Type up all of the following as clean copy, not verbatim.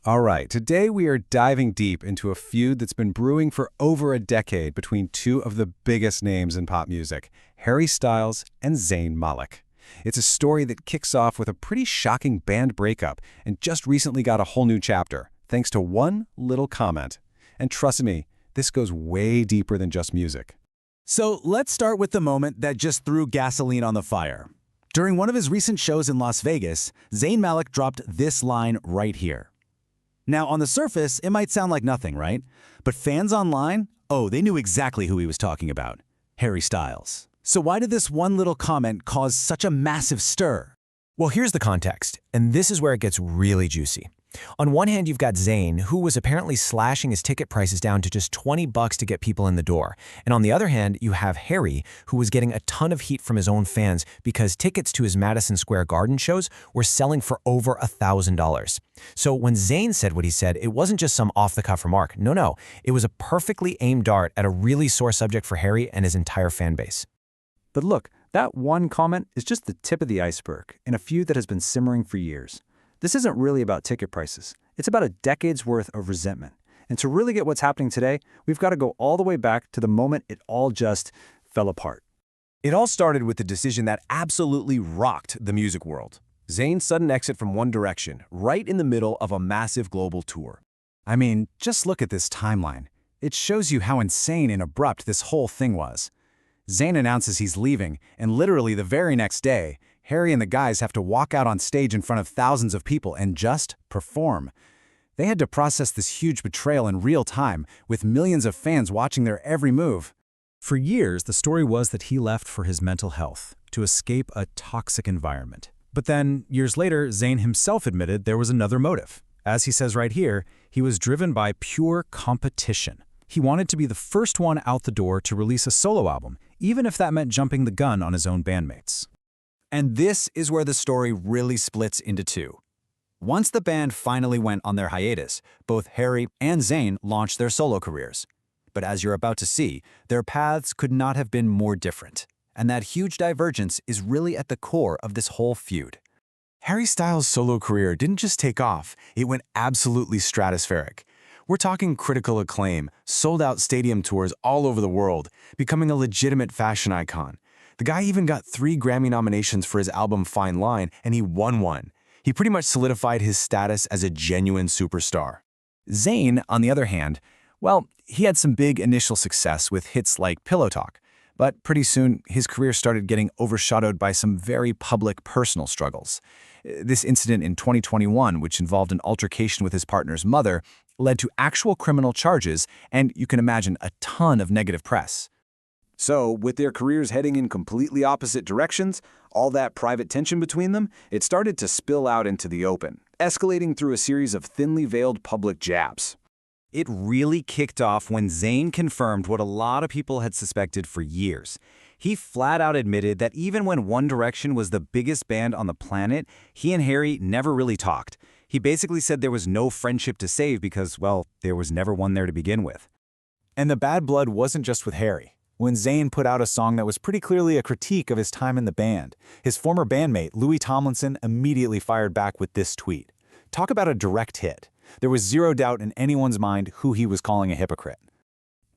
All right, today we are diving deep into a feud that's been brewing for over a decade between two of the biggest names in pop music, Harry Styles and Zayn Malik. It's a story that kicks off with a pretty shocking band breakup and just recently got a whole new chapter, thanks to one little comment. And trust me, this goes way deeper than just music. So let's start with the moment that just threw gasoline on the fire. During one of his recent shows in Las Vegas, Zayn Malik dropped this line right here. Now, on the surface, it might sound like nothing, right? But fans online, they knew exactly who he was talking about, Harry Styles. So why did this one little comment cause such a massive stir? Well, here's the context, and this is where it gets really juicy. On one hand, you've got Zayn, who was apparently slashing his ticket prices down to just $20 to get people in the door. And on the other hand, you have Harry, who was getting a ton of heat from his own fans because tickets to his Madison Square Garden shows were selling for over $1,000. So when Zayn said what he said, it wasn't just some off-the-cuff remark. No, it was a perfectly aimed dart at a really sore subject for Harry and his entire fan base. But look, that one comment is just the tip of the iceberg in a feud that has been simmering for years. This isn't really about ticket prices. It's about a decade's worth of resentment. And to really get what's happening today, we've got to go all the way back to the moment it all just fell apart. It all started with the decision that absolutely rocked the music world. Zayn's sudden exit from One Direction, right in the middle of a massive global tour. I mean, just look at this timeline. It shows you how insane and abrupt this whole thing was. Zayn announces he's leaving, and literally the very next day, Harry and the guys have to walk out on stage in front of thousands of people and just perform. They had to process this huge betrayal in real time, with millions of fans watching their every move. For years, the story was that he left for his mental health, to escape a toxic environment. But then, years later, Zayn himself admitted there was another motive. As he says right here, he was driven by pure competition. He wanted to be the first one out the door to release a solo album, even if that meant jumping the gun on his own bandmates. And this is where the story really splits into two. Once the band finally went on their hiatus, both Harry and Zayn launched their solo careers. But as you're about to see, their paths could not have been more different. And that huge divergence is really at the core of this whole feud. Harry Styles' solo career didn't just take off, it went absolutely stratospheric. We're talking critical acclaim, sold-out stadium tours all over the world, becoming a legitimate fashion icon. The guy even got 3 Grammy nominations for his album Fine Line, and he won one. He pretty much solidified his status as a genuine superstar. Zayn, on the other hand, well, he had some big initial success with hits like Pillow Talk, but pretty soon his career started getting overshadowed by some very public personal struggles. This incident in 2021, which involved an altercation with his partner's mother, led to actual criminal charges and, you can imagine, a ton of negative press. So, with their careers heading in completely opposite directions, all that private tension between them, it started to spill out into the open, escalating through a series of thinly veiled public jabs. It really kicked off when Zayn confirmed what a lot of people had suspected for years. He flat out admitted that even when One Direction was the biggest band on the planet, he and Harry never really talked. He basically said there was no friendship to save because, well, there was never one there to begin with. And the bad blood wasn't just with Harry. When Zayn put out a song that was pretty clearly a critique of his time in the band, his former bandmate, Louis Tomlinson, immediately fired back with this tweet. Talk about a direct hit. There was zero doubt in anyone's mind who he was calling a hypocrite.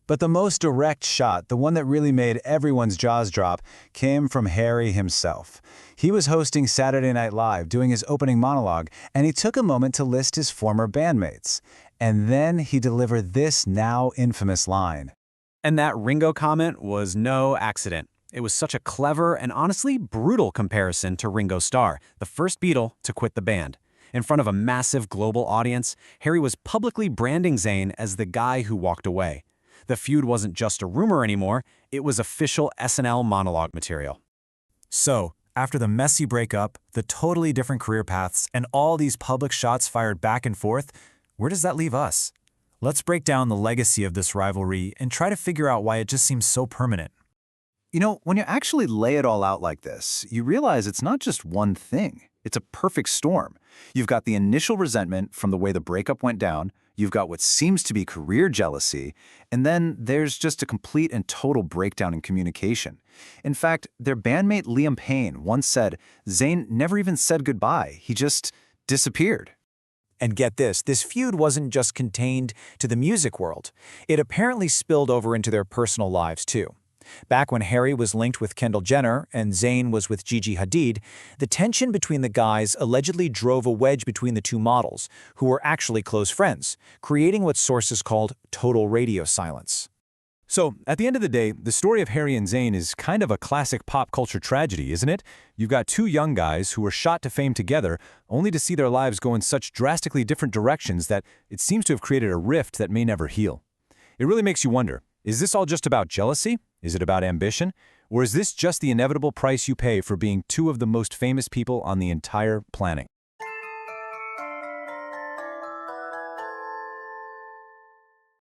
But the most direct shot, the one that really made everyone's jaws drop, came from Harry himself. He was hosting Saturday Night Live, doing his opening monologue, and he took a moment to list his former bandmates. And then he delivered this now infamous line. And that Ringo comment was no accident. It was such a clever and honestly brutal comparison to Ringo Starr, the first Beatle to quit the band. In front of a massive global audience, Harry was publicly branding Zayn as the guy who walked away. The feud wasn't just a rumor anymore, it was official SNL monologue material. So, after the messy breakup, the totally different career paths, and all these public shots fired back and forth, where does that leave us? Let's break down the legacy of this rivalry and try to figure out why it just seems so permanent. You know, when you actually lay it all out like this, you realize it's not just one thing. It's a perfect storm. You've got the initial resentment from the way the breakup went down, you've got what seems to be career jealousy, and then there's just a complete and total breakdown in communication. In fact, their bandmate Liam Payne once said, Zayn never even said goodbye, he just disappeared. And get this feud wasn't just contained to the music world. It apparently spilled over into their personal lives too. Back when Harry was linked with Kendall Jenner and Zayn was with Gigi Hadid, the tension between the guys allegedly drove a wedge between the two models, who were actually close friends, creating what sources called total radio silence. So, at the end of the day, the story of Harry and Zayn is kind of a classic pop culture tragedy, isn't it? You've got two young guys who were shot to fame together, only to see their lives go in such drastically different directions that it seems to have created a rift that may never heal. It really makes you wonder, is this all just about jealousy? Is it about ambition? Or is this just the inevitable price you pay for being two of the most famous people on the entire planet?